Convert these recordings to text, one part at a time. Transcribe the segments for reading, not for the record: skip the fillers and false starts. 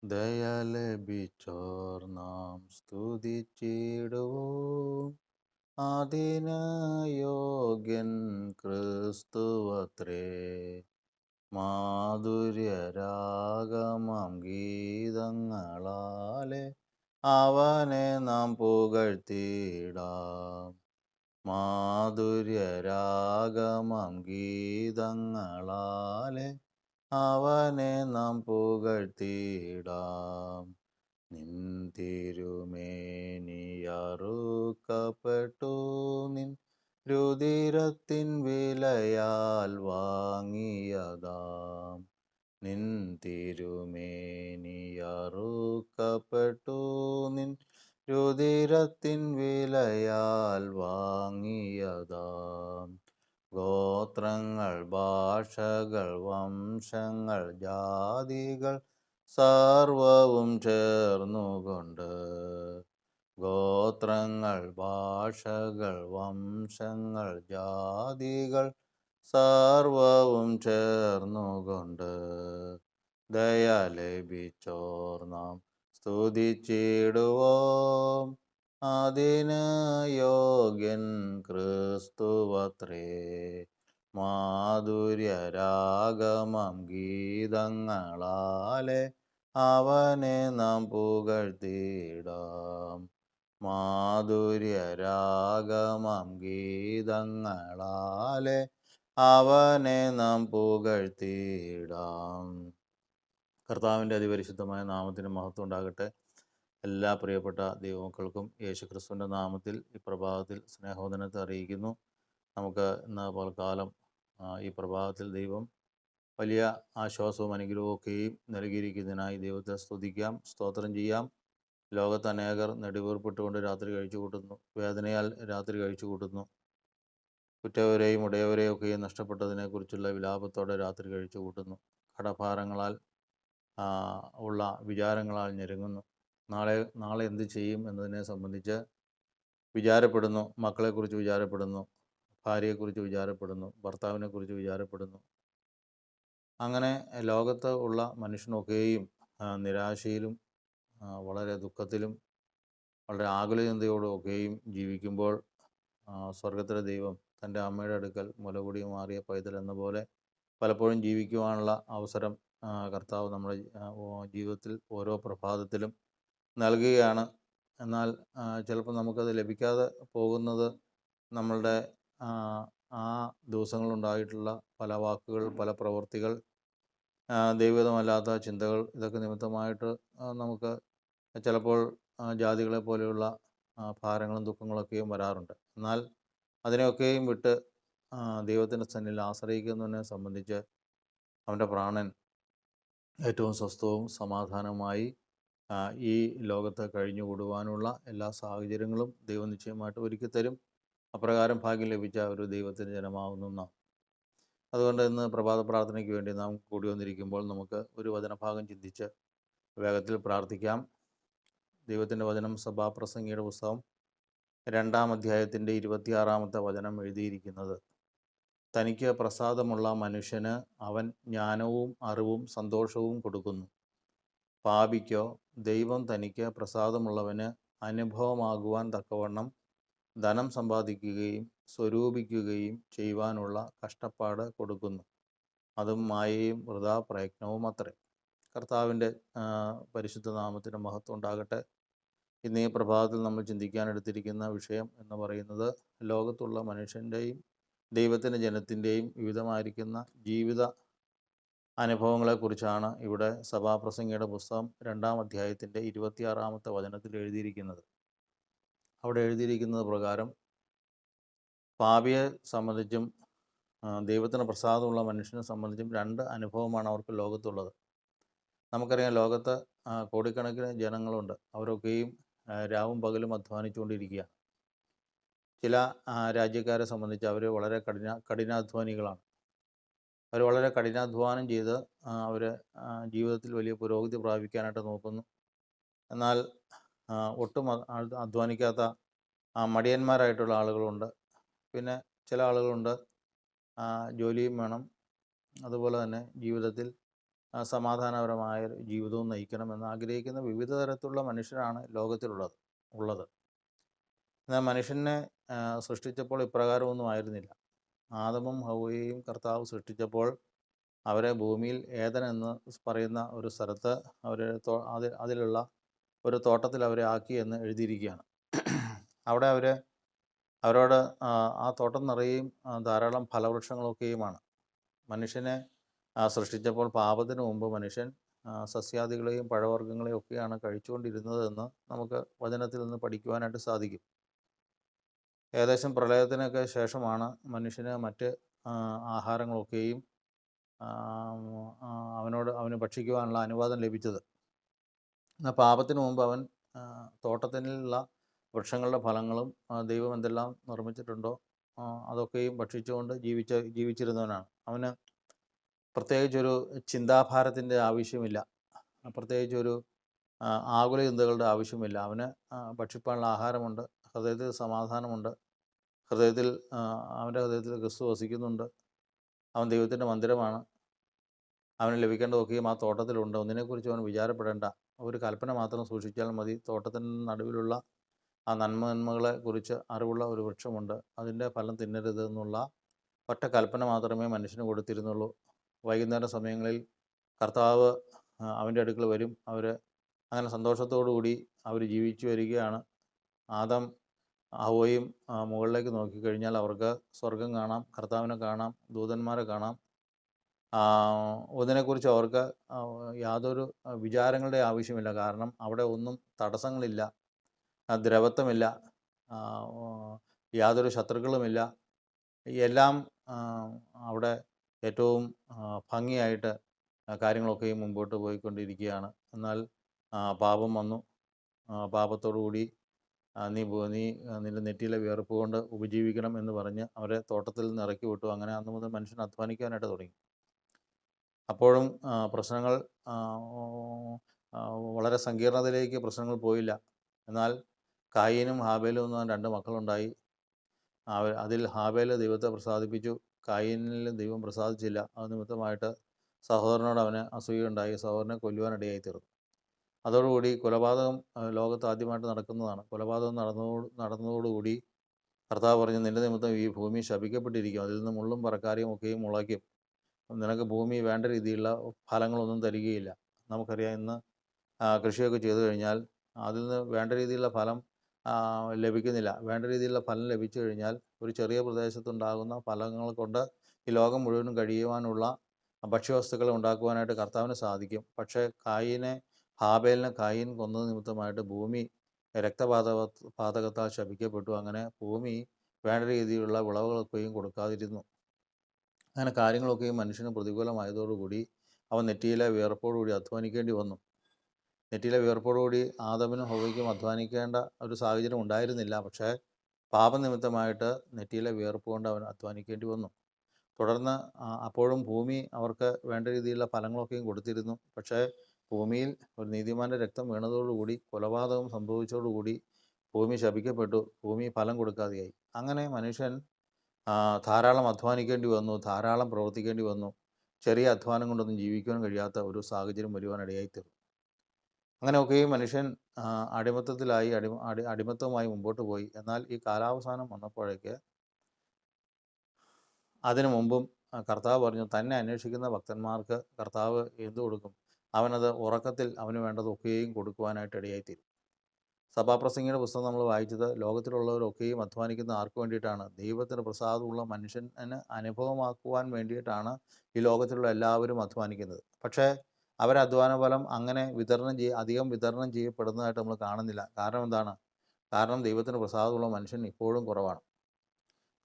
ദയ ലഭിച്ചോർ നാം സ്തുതിച്ചിടുവോം. അതിന് യോഗ്യൻ ക്രിസ്തുവത്രേ. മാധുര്യരാഗമാം ഗീതങ്ങളാലെ അവനെ നാം പുകഴ്ത്തിയിടാം. മാധുര്യരാഗമാം ഗീതങ്ങളാലെ അവനെ നാം പുകഴ്ത്തിയിടാം. നിൻ തിരുമേനിയറുക്കപ്പെട്ടു നിൻ രുധിരത്തിൻ വിലയാൽ വാങ്ങിയതാം. നിൻ തിരുമേനിയറുക്കപ്പെട്ടു നിൻ രുധിരത്തിൻ വിലയാൽ വാങ്ങിയതാം. ഗോത്രങ്ങൾ, ഭാഷകൾ, വംശങ്ങൾ, ജാതികൾ സർവവും ചേർന്നുകൊണ്ട്. ഗോത്രങ്ങൾ, ഭാഷകൾ, വംശങ്ങൾ, ജാതികൾ സർവവും ചേർന്നുകൊണ്ട്. ദയ ലഭിച്ചോർ നാം സ്തുതിച്ചിടുവോം. അതിന് യോഗ്യൻ ക്രിസ്തുവത്രേ. മാധുര്യരാഗമാം ഗീതങ്ങളാലെ അവനെ നാം പുകഴ്ത്തിയിടാം. മാധുര്യരാഗമാം ഗീതങ്ങളാലെ അവനെ നാം പുകഴ്ത്തിയിടാം. കർത്താവിൻ്റെ അതിപരിശുദ്ധമായ നാമത്തിന് മഹത്വം ഉണ്ടാകട്ടെ. എല്ലാ പ്രിയപ്പെട്ട ദൈവമക്കൾക്കും യേശുക്രിസ്തുവിൻ്റെ നാമത്തിൽ ഈ പ്രഭാതത്തിൽ സ്നേഹവന്ദനത്തെ അറിയിക്കുന്നു. നമുക്ക് ഇന്ന് പൽക്കാലം ഈ പ്രഭാതത്തിൽ ദൈവം വലിയ ആശ്വാസവും അനുഗ്രഹവും ഒക്കെയും നൽകിയിരിക്കുന്നതിനായി ദൈവത്തെ സ്തുതിക്കാം, സ്തോത്രം ചെയ്യാം. ലോകത്ത് അനേകർ നെടുവീർപ്പിട്ടുകൊണ്ട് രാത്രി കഴിച്ചു കൂട്ടുന്നു, വേദനയാൽ രാത്രി കഴിച്ചു കൂട്ടുന്നു. ഉറ്റവരെയും ഉടയവരെയും ഒക്കെയും നഷ്ടപ്പെട്ടതിനെക്കുറിച്ചുള്ള വിലാപത്തോടെ രാത്രി കഴിച്ചു കൂട്ടുന്നു. കടഭാരങ്ങളാൽ ഉള്ള വിചാരങ്ങളാൽ ഞെരുങ്ങുന്നു. നാളെ എന്ത് ചെയ്യും എന്നതിനെ സംബന്ധിച്ച് വിചാരപ്പെടുന്നു. മക്കളെക്കുറിച്ച് വിചാരപ്പെടുന്നു, ഭാര്യയെക്കുറിച്ച് വിചാരപ്പെടുന്നു, ഭർത്താവിനെക്കുറിച്ച് വിചാരപ്പെടുന്നു. അങ്ങനെ ലോകത്ത് ഉള്ള മനുഷ്യനൊക്കെയും നിരാശയിലും വളരെ ദുഃഖത്തിലും വളരെ ആകുലചിന്തയോടും ഒക്കെയും ജീവിക്കുമ്പോൾ സ്വർഗത്തിലെ ദൈവം തൻ്റെ അമ്മയുടെ അടുക്കൽ മുലകുടി മാറിയ പൈതൽ എന്ന പോലെ പലപ്പോഴും ജീവിക്കുവാനുള്ള അവസരം കർത്താവ് നമ്മുടെ ജീവിതത്തിൽ ഓരോ പ്രഭാതത്തിലും നൽകുകയാണ്. എന്നാൽ ചിലപ്പോൾ നമുക്കത് ലഭിക്കാതെ പോകുന്നത് നമ്മളുടെ ആ ദിവസങ്ങളുണ്ടായിട്ടുള്ള പല വാക്കുകൾ, പല പ്രവൃത്തികൾ, ദൈവഹിതമല്ലാത്ത ചിന്തകൾ, ഇതൊക്കെ നിമിത്തമായിട്ട് നമുക്ക് ചിലപ്പോൾ ജാതികളെ പോലെയുള്ള ഭാരങ്ങളും ദുഃഖങ്ങളൊക്കെയും വരാറുണ്ട്. എന്നാൽ അതിനെയൊക്കെയും വിട്ട് ദൈവത്തിൻ്റെ സന്നിധിയിൽ ആശ്രയിക്കുന്നതിനെ സംബന്ധിച്ച് അവൻ്റെ പ്രാണൻ ഏറ്റവും സ്വസ്ഥവും സമാധാനവുമായി ഈ ലോകത്ത് കഴിഞ്ഞുകൂടുവാനുള്ള എല്ലാ സാഹചര്യങ്ങളും ദൈവം നിശ്ചയമായിട്ട് ഒരുക്കിത്തരും. അപ്രകാരം ഭാഗ്യം ലഭിച്ച ഒരു ദൈവത്തിൻ്റെ ജനമാവുന്നു നാം. അതുകൊണ്ട് ഇന്ന് പ്രഭാത പ്രാർത്ഥനയ്ക്ക് വേണ്ടി നാം കൂടി വന്നിരിക്കുമ്പോൾ നമുക്ക് ഒരു വചനഭാഗം ചിന്തിച്ച് വേഗത്തിൽ പ്രാർത്ഥിക്കാം. ദൈവത്തിൻ്റെ വചനം സഭാപ്രസംഗിയുടെ പുസ്തകം 2-ാം അധ്യായത്തിൻ്റെ 26-ാമത്തെ വചനം എഴുതിയിരിക്കുന്നത്: തനിക്ക് പ്രസാദമുള്ള മനുഷ്യന് അവൻ ജ്ഞാനവും അറിവും സന്തോഷവും കൊടുക്കുന്നു. പാപിക്കോ ദൈവം തനിക്ക് പ്രസാദമുള്ളവന് അനുഭവമാകുവാൻ തക്കവണ്ണം ധനം സമ്പാദിക്കുകയും സ്വരൂപിക്കുകയും ചെയ്യുവാനുള്ള കഷ്ടപ്പാട് കൊടുക്കുന്നു. അതും മായയും വൃഥാ പ്രയത്നവും അത്രേ. കർത്താവിൻ്റെ പരിശുദ്ധ നാമത്തിന് മഹത്വം ഉണ്ടാകട്ടെ. ഇന്ന് ഈ പ്രഭാതത്തിൽ നമ്മൾ ചിന്തിക്കാനെടുത്തിരിക്കുന്ന വിഷയം എന്ന് പറയുന്നത് ലോകത്തുള്ള മനുഷ്യൻ്റെയും ദൈവത്തിൻ്റെ ജനത്തിൻ്റെയും വിവിധമായിരിക്കുന്ന ജീവിത അനുഭവങ്ങളെക്കുറിച്ചാണ് ഇവിടെ സഭാപ്രസംഗിയുടെ പുസ്തകം 2-ാം അധ്യായത്തിൻ്റെ 26-ാമത്തെ വചനത്തിൽ എഴുതിയിരിക്കുന്നത്. അവിടെ എഴുതിയിരിക്കുന്നത് പ്രകാരം പാപിയെ സംബന്ധിച്ചും ദൈവത്തിന് പ്രസാദമുള്ള മനുഷ്യനെ സംബന്ധിച്ചും രണ്ട് അനുഭവമാണ് അവർക്ക് ലോകത്തുള്ളത്. നമുക്കറിയാം, ലോകത്ത് കോടിക്കണക്കിന് ജനങ്ങളുണ്ട്. അവരൊക്കെയും രാവും പകലും അധ്വാനിച്ചുകൊണ്ടിരിക്കുകയാണ്. ചില രാജ്യക്കാരെ സംബന്ധിച്ച് അവർ വളരെ കഠിനാധ്വാനികളാണ്. അവർ വളരെ കഠിനാധ്വാനം ചെയ്ത് അവർ ജീവിതത്തിൽ വലിയ പുരോഗതി പ്രാപിക്കാനായിട്ട് നോക്കുന്നു. എന്നാൽ ഒട്ടും അധ്വാനിക്കാത്ത മടിയന്മാരായിട്ടുള്ള ആളുകളുണ്ട്. പിന്നെ ചില ആളുകളുണ്ട്, ജോലിയും വേണം, അതുപോലെ തന്നെ ജീവിതത്തിൽ സമാധാനപരമായ ഒരു ജീവിതവും നയിക്കണമെന്ന് ആഗ്രഹിക്കുന്ന വിവിധ തരത്തിലുള്ള മനുഷ്യരാണ് ഉള്ളത്. എന്നാൽ മനുഷ്യനെ സൃഷ്ടിച്ചപ്പോൾ ഇപ്രകാരമൊന്നും ആയിരുന്നില്ല. ആദമും ഹൗവയെയും കർത്താവ് സൃഷ്ടിച്ചപ്പോൾ അവരെ ഭൂമിയിൽ ഏദൻ എന്ന് പറയുന്ന ഒരു സ്ഥലത്ത് അതിലുള്ള ഒരു തോട്ടത്തിൽ അവരെ ആക്കി എന്ന് എഴുതിയിരിക്കുകയാണ്. അവിടെ അവരോട് ആ തോട്ടം നിറയെയും ധാരാളം ഫലവൃക്ഷങ്ങളൊക്കെയുമാണ്. മനുഷ്യനെ സൃഷ്ടിച്ചപ്പോൾ പാപത്തിന് മുമ്പ് മനുഷ്യൻ സസ്യാദികളെയും പഴവർഗ്ഗങ്ങളെയും ഒക്കെയാണ് കഴിച്ചുകൊണ്ടിരുന്നത് എന്ന് നമുക്ക് വചനത്തിൽ നിന്ന് പഠിക്കുവാനായിട്ട് സാധിക്കും. ഏകദേശം പ്രളയത്തിനൊക്കെ ശേഷമാണ് മനുഷ്യന് മറ്റ് ആഹാരങ്ങളൊക്കെയും അവന് ഭക്ഷിക്കുവാനുള്ള അനുവാദം ലഭിച്ചത്. എന്നാൽ പാപത്തിന് മുമ്പ് അവൻ തോട്ടത്തിലുള്ള വൃക്ഷങ്ങളുടെ ഫലങ്ങളും ദൈവം എന്തെല്ലാം നിർമ്മിച്ചിട്ടുണ്ടോ അതൊക്കെയും ഭക്ഷിച്ചുകൊണ്ട് ജീവിച്ചിരുന്നവനാണ്. അവന് പ്രത്യേകിച്ചൊരു ചിന്താഭാരത്തിൻ്റെ ആവശ്യമില്ല, പ്രത്യേകിച്ചൊരു ആകുല ചിന്തകളുടെ ആവശ്യമില്ല. അവന് ഭക്ഷിപ്പാനുള്ള ആഹാരമുണ്ട്, ഹൃദയത്തിൽ സമാധാനമുണ്ട്, അവൻ്റെ ഹൃദയത്തിൽ ക്രിസ്തു വസിക്കുന്നുണ്ട്. അവൻ ദൈവത്തിൻ്റെ മന്ദിരമാണ്. അവന് ലഭിക്കേണ്ടതൊക്കെയും ആ തോട്ടത്തിലുണ്ട്. ഒന്നിനെക്കുറിച്ച് അവൻ വിചാരപ്പെടേണ്ട, ഒരു കൽപ്പന മാത്രം സൂക്ഷിച്ചാൽ മതി. തോട്ടത്തിൻ്റെ നടുവിലുള്ള ആ നന്മകളെ കുറിച്ച് അറിവുള്ള ഒരു വൃക്ഷമുണ്ട്, അതിൻ്റെ ഫലം തിന്നരുത് എന്നുള്ള ഒറ്റ കൽപ്പന മാത്രമേ മനുഷ്യന് കൊടുത്തിരുന്നുള്ളൂ. വൈകുന്നേര സമയങ്ങളിൽ കർത്താവ് അവൻ്റെ അടുക്കൽ വരും. അങ്ങനെ സന്തോഷത്തോടു കൂടി അവർ ജീവിച്ചു വരികയാണ്. ആദം ഹൗവയും മുകളിലേക്ക് നോക്കിക്കഴിഞ്ഞാൽ അവർക്ക് സ്വർഗം കാണാം, കർത്താവിനെ കാണാം, ദൂതന്മാരെ കാണാം. ഒന്നിനെക്കുറിച്ച് അവർക്ക് യാതൊരു വിചാരങ്ങളുടെ ആവശ്യമില്ല. കാരണം അവിടെ ഒന്നും തടസ്സങ്ങളില്ല, ദ്രവത്വമില്ല, യാതൊരു ശത്രുക്കളുമില്ല. എല്ലാം അവിടെ ഏറ്റവും ഭംഗിയായിട്ട് കാര്യങ്ങളൊക്കെയും മുമ്പോട്ട് പോയിക്കൊണ്ടിരിക്കുകയാണ്. എന്നാൽ പാപം വന്നു. പാപത്തോടുകൂടി നിന്റെ നെറ്റിയിലെ വിയർപ്പ് കൊണ്ട് ഉപജീവിക്കണം എന്ന് പറഞ്ഞ് അവരെ തോട്ടത്തിൽ നിന്ന് ഇറക്കി വിട്ടു. അങ്ങനെ അന്ന് മുതൽ മനുഷ്യൻ അധ്വാനിക്കാനായിട്ട് തുടങ്ങി. അപ്പോഴും പ്രശ്നങ്ങൾ വളരെ സങ്കീർണതയിലേക്ക് പ്രശ്നങ്ങൾ പോയില്ല. എന്നാൽ കായീനും ഹാബേലും എന്ന 2 മക്കളുണ്ടായി. അതിൽ ഹാബേല് ദൈവത്തെ പ്രസാദിപ്പിച്ചു, കായീനിൽ ദൈവം പ്രസാദിച്ചില്ല. അത് നിമിത്തമായിട്ട് സഹോദരനോട് അവന് അസൂയുണ്ടായി, സഹോദരനെ കൊല്ലുവാനിടയായി തീർന്നു. അതോടുകൂടി കൊലപാതകം ലോകത്ത് ആദ്യമായിട്ട് നടക്കുന്നതാണ്. കൊലപാതകം നടന്നതോടുകൂടി കർത്താവ് പറഞ്ഞു, നിന്റെ നിമിത്തം ഈ ഭൂമി ശപിക്കപ്പെട്ടിരിക്കും, അതിൽ നിന്ന് മുള്ളും പറക്കാരിയും ഒക്കെയും മുളയ്ക്കും, നിനക്ക് ഭൂമി വേണ്ട രീതിയിലുള്ള ഫലങ്ങളൊന്നും തരികയില്ല. നമുക്കറിയാം, ഇന്ന് കൃഷിയൊക്കെ ചെയ്തു കഴിഞ്ഞാൽ അതിൽ നിന്ന് വേണ്ട രീതിയിലുള്ള ഫലം ലഭിക്കുന്നില്ല. വേണ്ട രീതിയിലുള്ള ഫലം ലഭിച്ചു കഴിഞ്ഞാൽ ഒരു ചെറിയ പ്രദേശത്തുണ്ടാകുന്ന ഫലങ്ങൾ കൊണ്ട് ഈ ലോകം മുഴുവനും കഴിയുവാനുള്ള ഭക്ഷ്യവസ്തുക്കൾ ഉണ്ടാക്കുവാനായിട്ട് കർത്താവിന് സാധിക്കും. പക്ഷേ ഹാബേലിനെ കായീൻ കൊന്നത് നിമിത്തമായിട്ട് ഭൂമി പാതകത്താൽ ശപിക്കപ്പെട്ടു. അങ്ങനെ ഭൂമി വേണ്ട രീതിയിലുള്ള വിളവുകളൊക്കെയും കൊടുക്കാതിരുന്നു. അങ്ങനെ കാര്യങ്ങളൊക്കെയും മനുഷ്യന് പ്രതികൂലമായതോടുകൂടി അവൻ നെറ്റിയിലെ വിയർപ്പോടുകൂടി അധ്വാനിക്കേണ്ടി വന്നു. നെറ്റിയിലെ വിയർപ്പോടുകൂടി ആദമിനും ഹൗവയ്ക്കും അധ്വാനിക്കേണ്ട ഒരു സാഹചര്യം ഉണ്ടായിരുന്നില്ല. പക്ഷേ പാപനിമിത്തമായിട്ട് നെറ്റിയിലെ വിയർപ്പ് കൊണ്ട് അവൻ അധ്വാനിക്കേണ്ടി വന്നു. തുടർന്ന് അപ്പോഴും ഭൂമി അവർക്ക് വേണ്ട രീതിയിലുള്ള ഫലങ്ങളൊക്കെയും കൊടുത്തിരുന്നു. പക്ഷേ ഭൂമിയിൽ ഒരു നീതിമാൻ്റെ രക്തം വീണതോടുകൂടി, കൊലപാതകം സംഭവിച്ചതോടുകൂടി ഭൂമി ശപിക്കപ്പെട്ടു, ഭൂമി ഫലം കൊടുക്കാതെയായി. അങ്ങനെ മനുഷ്യൻ ധാരാളം അധ്വാനിക്കേണ്ടി വന്നു, ധാരാളം പ്രവർത്തിക്കേണ്ടി വന്നു. ചെറിയ അധ്വാനം കൊണ്ടൊന്നും ജീവിക്കുവാൻ കഴിയാത്ത ഒരു സാഹചര്യം വരുവാനിടയായിത്തീർന്നു. അങ്ങനെയൊക്കെയും മനുഷ്യൻ അടിമത്തത്തിലായി, അടിമത്തവുമായി മുമ്പോട്ട് പോയി. എന്നാൽ ഈ കാലാവസാനം വന്നപ്പോഴേക്ക് അതിനു മുമ്പും കർത്താവ് പറഞ്ഞു, തന്നെ അന്വേഷിക്കുന്ന ഭക്തന്മാർക്ക് കർത്താവ് എന്തു കൊടുക്കും? അവനത് ഉറക്കത്തിൽ അവന് വേണ്ടതൊക്കെയും കൊടുക്കുവാനായിട്ട് ഇടയായിത്തീരും. സഭാപ്രസംഗിയുടെ പുസ്തകം നമ്മൾ വായിച്ചത്, ലോകത്തിലുള്ളവരൊക്കെയും അധ്വാനിക്കുന്ന ആർക്ക് വേണ്ടിയിട്ടാണ്? ദൈവത്തിന് പ്രസാദമുള്ള മനുഷ്യന് അനുഭവമാക്കുവാൻ വേണ്ടിയിട്ടാണ് ഈ ലോകത്തിലുള്ള എല്ലാവരും അധ്വാനിക്കുന്നത്. പക്ഷേ അധ്വാന ഫലം അങ്ങനെ അധികം വിതരണം ചെയ്യപ്പെടുന്നതായിട്ട് നമ്മൾ കാണുന്നില്ല. കാരണം എന്താണ്? കാരണം ദൈവത്തിന് പ്രസാദമുള്ള മനുഷ്യൻ ഇപ്പോഴും കുറവാണ്.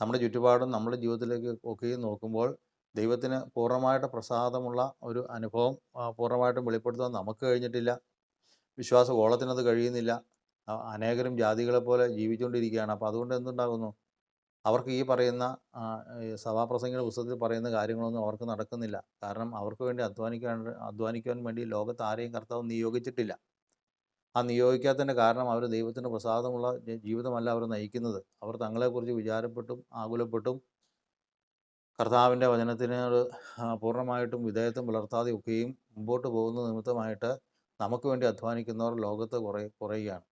നമ്മുടെ ചുറ്റുപാടും നമ്മുടെ ജീവിതത്തിലേക്ക് ഒക്കെയും നോക്കുമ്പോൾ ദൈവത്തിന് പൂർണ്ണമായിട്ട് പ്രസാദമുള്ള ഒരു അനുഭവം പൂർണ്ണമായിട്ടും വെളിപ്പെടുത്താൻ നമുക്ക് കഴിഞ്ഞിട്ടില്ല. വിശ്വാസഗോളത്തിനത് കഴിയുന്നില്ല. അനേകരും ജാതികളെ പോലെ ജീവിച്ചുകൊണ്ടിരിക്കുകയാണ്. അപ്പോൾ അതുകൊണ്ട് എന്തുണ്ടാകുന്നു? അവർക്ക് ഈ പറയുന്ന സഭാപ്രസംഗിയുടെ പുസ്തകത്തിൽ പറയുന്ന കാര്യങ്ങളൊന്നും അവർക്ക് നടക്കുന്നില്ല. കാരണം അവർക്ക് വേണ്ടി അധ്വാനിക്കുവാൻ വേണ്ടി ലോകത്ത് ആരെയും കർത്താവ് നിയോഗിച്ചിട്ടില്ല. ആ നിയോഗിക്കാത്തതിൻ്റെ കാരണം അവർ ദൈവത്തിന് പ്രസാദമുള്ള ജീവിതമല്ല അവർ നയിക്കുന്നത്. അവർ തങ്ങളെക്കുറിച്ച് വിചാരപ്പെട്ടും ആകുലപ്പെട്ടും കർത്താവിൻ്റെ വചനത്തിനോട് പൂർണ്ണമായിട്ടും വിധേയത്വം പുലർത്താതെ ഒക്കെയും മുമ്പോട്ട് പോകുന്ന നിമിത്തമായിട്ട് നമുക്ക് വേണ്ടി അധ്വാനിക്കുന്നവർ ലോകത്ത് കുറയുകയാണ്.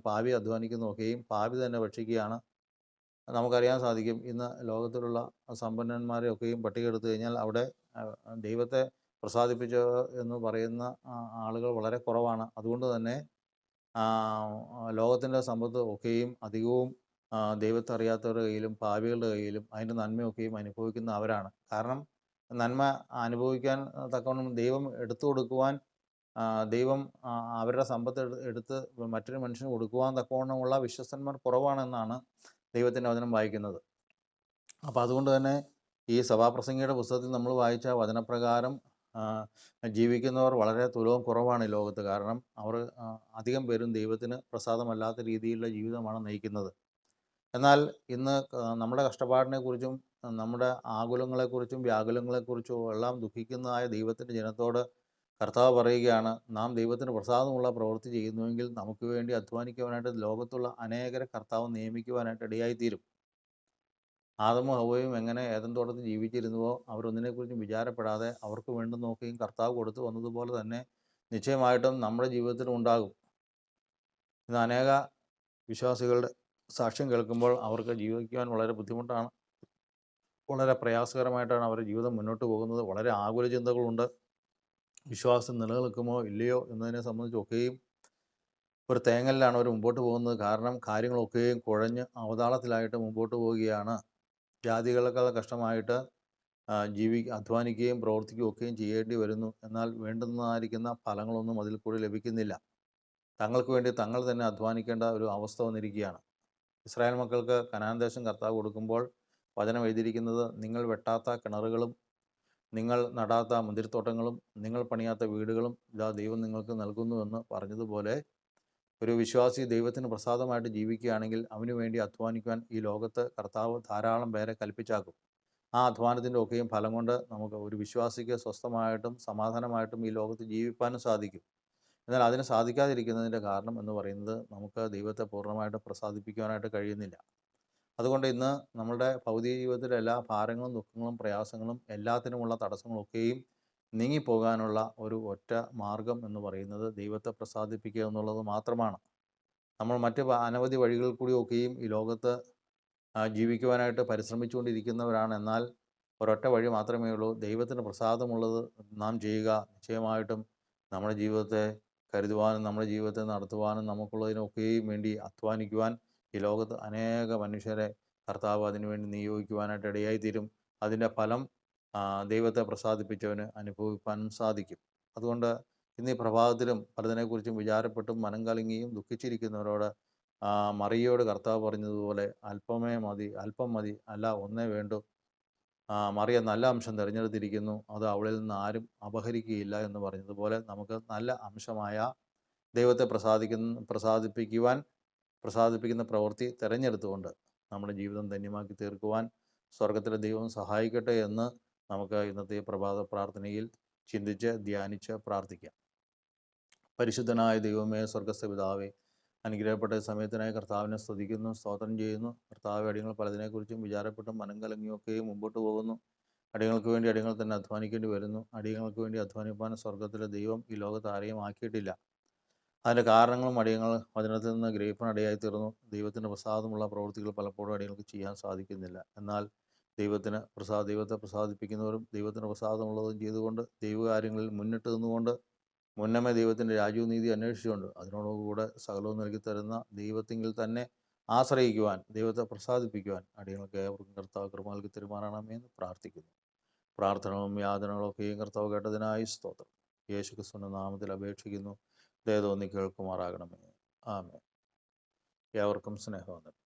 പാപി അധ്വാനിക്കുന്നതൊക്കെയും പാപി തന്നെ ഭക്ഷിക്കുകയാണ്. നമുക്കറിയാൻ സാധിക്കും, ഇന്ന് ലോകത്തിലുള്ള സമ്പന്നന്മാരെയൊക്കെയും പട്ടിക എടുത്തു കഴിഞ്ഞാൽ അവിടെ ദൈവത്തെ പ്രസാദിപ്പിച്ച എന്ന് പറയുന്ന ആളുകൾ വളരെ കുറവാണ്. അതുകൊണ്ട് തന്നെ ലോകത്തിൻ്റെ സമ്പത്ത് ഒക്കെയും അധികവും ദൈവത്തെ അറിയാത്തവരുടെ കയ്യിലും പാപികളുടെ കയ്യിലും അതിൻ്റെ നന്മയൊക്കെയും അനുഭവിക്കുന്ന അവരാണ്. കാരണം നന്മ അനുഭവിക്കാൻ തക്കവണ്ണം ദൈവം എടുത്തു കൊടുക്കുവാൻ, ദൈവം അവരുടെ സമ്പത്ത് എടുത്ത് മറ്റൊരു മനുഷ്യന് കൊടുക്കുവാൻ തക്കവണ്ണമുള്ള വിശ്വസ്തന്മാർ കുറവാണെന്നാണ് ദൈവത്തിൻ്റെ വചനം വായിക്കുന്നത്. അപ്പോൾ അതുകൊണ്ട് തന്നെ ഈ സഭാപ്രസംഗിയുടെ പുസ്തകത്തിൽ നമ്മൾ വായിച്ച വചനപ്രകാരം ജീവിക്കുന്നവർ വളരെ തുലവും കുറവാണ് ഈ ലോകത്ത്. കാരണം അവർ അധികം പേരും ദൈവത്തിന് പ്രസാദമല്ലാത്ത രീതിയിലുള്ള ജീവിതമാണ് നയിക്കുന്നത്. എന്നാൽ ഇന്ന് നമ്മുടെ കഷ്ടപ്പാടിനെക്കുറിച്ചും നമ്മുടെ ആകുലങ്ങളെക്കുറിച്ചും വ്യാകുലങ്ങളെക്കുറിച്ചും എല്ലാം ദുഃഖിക്കുന്നതായ ദൈവത്തിൻ്റെ ജനത്തോട് കർത്താവ് പറയുകയാണ്, നാം ദൈവത്തിന് പ്രസാദമുള്ള പ്രവൃത്തി ചെയ്യുന്നുവെങ്കിൽ നമുക്ക് വേണ്ടി അധ്വാനിക്കുവാനായിട്ട് ലോകത്തുള്ള അനേകരെ കർത്താവ് നിയമിക്കുവാനായിട്ട് ഇടയായിത്തീരും. ആദമും ഹവ്വയും എങ്ങനെ ഏദൻ തോട്ടത്തിൽ ജീവിച്ചിരുന്നുവോ അവരൊന്നിനെക്കുറിച്ചും വിചാരപ്പെടാതെ അവർക്ക് വേണ്ടുന്ന നോക്കുകയും കർത്താവ് കൊടുത്തു വന്നതുപോലെ തന്നെ നിശ്ചയമായിട്ടും നമ്മുടെ ജീവിതത്തിലും ഉണ്ടാകും. ഇന്ന് അനേക വിശ്വാസികളുടെ സാക്ഷ്യം കേൾക്കുമ്പോൾ അവർക്ക് ജീവിക്കുവാൻ വളരെ ബുദ്ധിമുട്ടാണ്. വളരെ പ്രയാസകരമായിട്ടാണ് അവരുടെ ജീവിതം മുന്നോട്ട് പോകുന്നത്. വളരെ ആകുല ചിന്തകളുണ്ട്. വിശ്വാസം നിലനിൽക്കുമോ ഇല്ലയോ എന്നതിനെ സംബന്ധിച്ചൊക്കെയും ഒരു തേങ്ങലിലാണ് അവർ മുമ്പോട്ട് പോകുന്നത്. കാരണം കാര്യങ്ങളൊക്കെയും കുഴഞ്ഞ് അവതാളത്തിലായിട്ട് മുമ്പോട്ട് പോവുകയാണ്. ജാതികളെക്കാൾ കഷ്ടമായിട്ട് അധ്വാനിക്കുകയും പ്രവർത്തിക്കുകയൊക്കെയും ചെയ്യേണ്ടി വരുന്നു. എന്നാൽ വേണ്ടുന്നതായിരിക്കുന്ന ഫലങ്ങളൊന്നും അതിൽ കൂടി ലഭിക്കുന്നില്ല. തങ്ങൾക്ക് വേണ്ടി തങ്ങൾ തന്നെ അധ്വാനിക്കേണ്ട ഒരു അവസ്ഥ വന്നിരിക്കുകയാണ്. ഇസ്രായേൽ മക്കൾക്ക് കനാൻ ദേശം കർത്താവ് കൊടുക്കുമ്പോൾ വചനം എഴുതിയിരിക്കുന്നത്, നിങ്ങൾ വെട്ടാത്ത കിണറുകളും നിങ്ങൾ നടാത്ത മുന്തിരിത്തോട്ടങ്ങളും നിങ്ങൾ പണിയാത്ത വീടുകളും ഇതാ ദൈവം നിങ്ങൾക്ക് നൽകുന്നുവെന്ന് പറഞ്ഞതുപോലെ ഒരു വിശ്വാസി ദൈവത്തിന് പ്രസാദമായിട്ട് ജീവിക്കുകയാണെങ്കിൽ അവന് വേണ്ടി അധ്വാനിക്കുവാൻ ഈ ലോകത്ത് കർത്താവ് ധാരാളം പേരെ കൽപ്പിച്ചാക്കും. ആ അധ്വാനത്തിൻ്റെ ഒക്കെയും ഫലം കൊണ്ട് നമുക്ക് ഒരു വിശ്വാസിക്ക് സ്വസ്ഥമായിട്ടും സമാധാനമായിട്ടും ഈ ലോകത്ത് ജീവിപ്പാനും സാധിക്കും. എന്നാൽ അതിന് സാധിക്കാതിരിക്കുന്നതിൻ്റെ കാരണം എന്ന് പറയുന്നത് നമുക്ക് ദൈവത്തെ പൂർണ്ണമായിട്ട് പ്രസാദിപ്പിക്കുവാനായിട്ട് കഴിയുന്നില്ല. അതുകൊണ്ട് ഇന്ന് നമ്മളുടെ ഭൗതിക ജീവിതത്തിലെ എല്ലാ ഭാരങ്ങളും ദുഃഖങ്ങളും പ്രയാസങ്ങളും എല്ലാത്തിനുമുള്ള തടസ്സങ്ങളൊക്കെയും നീങ്ങിപ്പോകാനുള്ള ഒരു ഒറ്റ മാർഗം എന്ന് പറയുന്നത് ദൈവത്തെ പ്രസാദിപ്പിക്കുക എന്നുള്ളത് മാത്രമാണ്. നമ്മൾ മറ്റ് അനവധി വഴികളിൽ കൂടിയൊക്കെയും ഈ ലോകത്ത് ജീവിക്കുവാനായിട്ട് പരിശ്രമിച്ചുകൊണ്ടിരിക്കുന്നവരാണ്. എന്നാൽ ഒരൊറ്റ വഴി മാത്രമേ ഉള്ളൂ. ദൈവത്തിന് പ്രസാദമുള്ളത് നാം ചെയ്യുക. നിശ്ചയമായിട്ടും നമ്മുടെ ജീവിതത്തെ കരുതുവാനും നമ്മുടെ ജീവിതത്തെ നടത്തുവാനും നമുക്കുള്ളതിനൊക്കെയും വേണ്ടി അധ്വാനിക്കുവാൻ ഈ ലോകത്ത് അനേക മനുഷ്യരെ കർത്താവ് അതിനുവേണ്ടി നിയോഗിക്കുവാനായിട്ട് ഇടയായിത്തീരും. അതിൻ്റെ ഫലം ദൈവത്തെ പ്രസാദിപ്പിച്ചവന് അനുഭവിക്കാനും സാധിക്കും. അതുകൊണ്ട് ഇന്ന് ഈ പ്രഭാതത്തിലും പലതിനെക്കുറിച്ചും വിചാരപ്പെട്ടും മനം കലങ്ങിയും ദുഃഖിച്ചിരിക്കുന്നവരോട് മറിയയോട് കർത്താവ് പറഞ്ഞതുപോലെ അല്പം മതി, അല്ല ഒന്നേ വേണ്ടു. മറിയ നല്ല അംശം തിരഞ്ഞെടുത്തിരിക്കുന്നു, അത് അവളിൽ നിന്ന് ആരും അപഹരിക്കുകയില്ല എന്ന് പറഞ്ഞതുപോലെ നമുക്ക് നല്ല അംശമായ ദൈവത്തെ പ്രസാദിപ്പിക്കുന്ന പ്രവൃത്തി തിരഞ്ഞെടുത്തുകൊണ്ട് നമ്മുടെ ജീവിതം ധന്യമാക്കി തീർക്കുവാൻ സ്വർഗത്തിലെ ദൈവം സഹായിക്കട്ടെ എന്ന് നമുക്ക് ഇന്നത്തെ പ്രഭാത പ്രാർത്ഥനയിൽ ചിന്തിച്ച് ധ്യാനിച്ച് പ്രാർത്ഥിക്കാം. പരിശുദ്ധനായ ദൈവമേ, സ്വർഗസ്ഥ പിതാവേ, അനുഗ്രഹപ്പെട്ട സമയത്തിനായി കർത്താവിനെ സ്തുതിക്കുന്നു, സ്തോത്രം ചെയ്യുന്നു. കർത്താവ് അടിയങ്ങൾ പലതിനെക്കുറിച്ചും വിചാരപ്പെട്ടും മനം കലങ്ങിയൊക്കെയും മുമ്പോട്ട് പോകുന്നു. അടിയങ്ങൾക്ക് വേണ്ടി അടിയങ്ങൾ തന്നെ അധ്വാനിക്കേണ്ടി വരുന്നു. അടിയങ്ങൾക്ക് വേണ്ടി അധ്വാനിപ്പാൻ സ്വർഗത്തിലെ ദൈവം ഈ ലോകത്ത് ആരെയും ആക്കിയിട്ടില്ല. അതിൻ്റെ കാരണങ്ങളും അടിയങ്ങൾ വചനത്തിൽ നിന്ന് ഗ്രഹിപ്പാനിടയായി തീർന്നു. ദൈവത്തിൻ്റെ പ്രസാദമുള്ള പ്രവൃത്തികൾ പലപ്പോഴും അടിയങ്ങൾക്ക് ചെയ്യാൻ സാധിക്കുന്നില്ല. എന്നാൽ ദൈവത്തെ പ്രസാദിപ്പിക്കുന്നവരും ദൈവത്തിന് പ്രസാദമുള്ളതും ചെയ്തുകൊണ്ട് ദൈവകാര്യങ്ങളിൽ മുന്നിട്ട് നിന്നുകൊണ്ട് മുന്നമേ ദൈവത്തിൻ്റെ രാജ്യവും നീതി അന്വേഷിച്ചുകൊണ്ട് അതിനോടുകൂടെ സകലവും നൽകി തരുന്ന ദൈവത്തിങ്കിൽ തന്നെ ആശ്രയിക്കുവാൻ, ദൈവത്തെ പ്രസാദിപ്പിക്കുവാൻ അടിയങ്ങൾക്ക് ഏവർക്കും കർത്താവ് കൃപ നൽകി തരുമാറാണമേ എന്ന് പ്രാർത്ഥിക്കുന്നു. പ്രാർത്ഥനകളും യാതനകളും ഒക്കെയും കർത്താവ് കേട്ടതിനായി സ്തോത്രം. യേശു ക്രിസ്തുവിൻ്റെ നാമത്തിൽ അപേക്ഷിക്കുന്നു. ദയതോന്നി കേൾക്കുമാറാകണമേ. ആമേൻ. ഏവർക്കും സ്നേഹവന്ദനം.